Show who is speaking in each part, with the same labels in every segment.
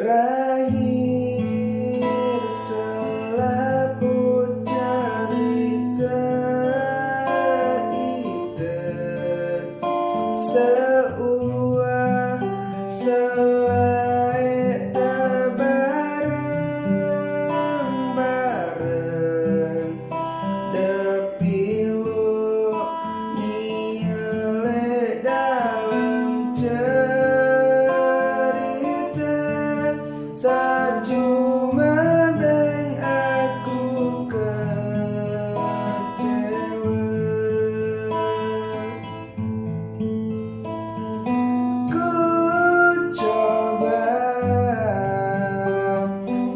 Speaker 1: Berakhir selaput cerita itu, sebuah selai bareng-bareng depilu niele dalam sajuma beng aku kecewa. Ku coba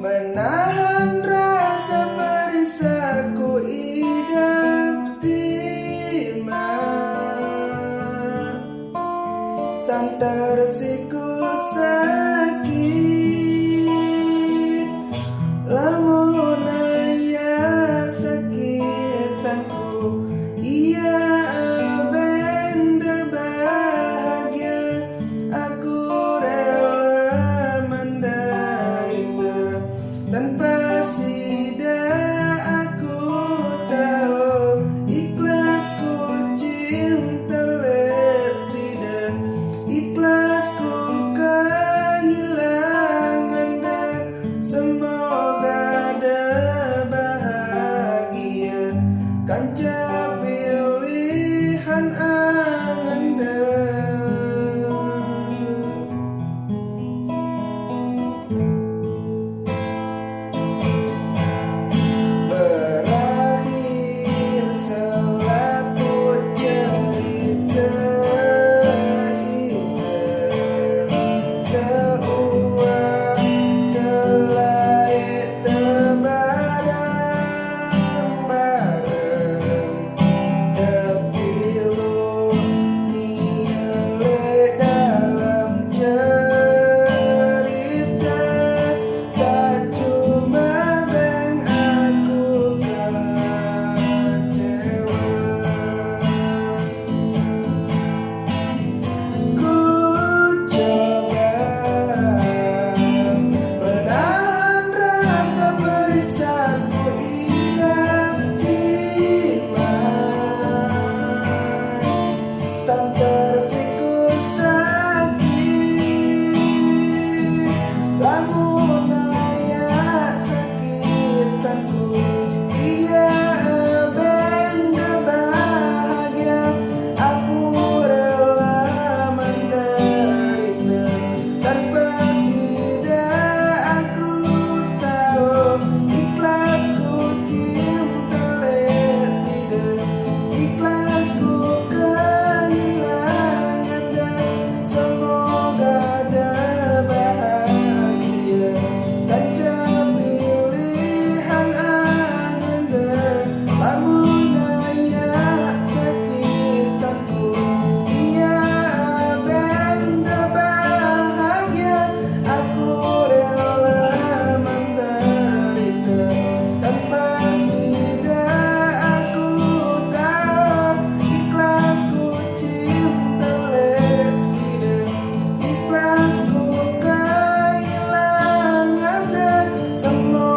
Speaker 1: menahan rasa perisaku idam timah, sang tersiku sakit. Lamun aya sakitanku, ia benda bahagia, aku rela menderita tanpa sida. Aku tahu ikhlasku cinta lek sida, ikhlasku kehilangan dah. Semoga ada bahagia, kanca pilihan anda. Berakhir selaput cerita itu, sebuah selai bareng-bareng depilu niele dalam cerita sajuma beng aku kecewa. Ku coba menahan rasa perisaku idam timah, sang tersiku sakit. Lamun aya sakitanku, ia benda bahagia, aku rela menderita tanpa sida. Aku tahu ikhlasku cinta lek sida, ikhlasku kehilangan dah. Semoga ada bahagia, kanca pilihan anda. Lamun aya sakitanku, ia benda bahagia, aku rela menderita tanpa sida. Aku tahu ikhlasku cinta lek sida, ikhlasku kehilangan dah. Semua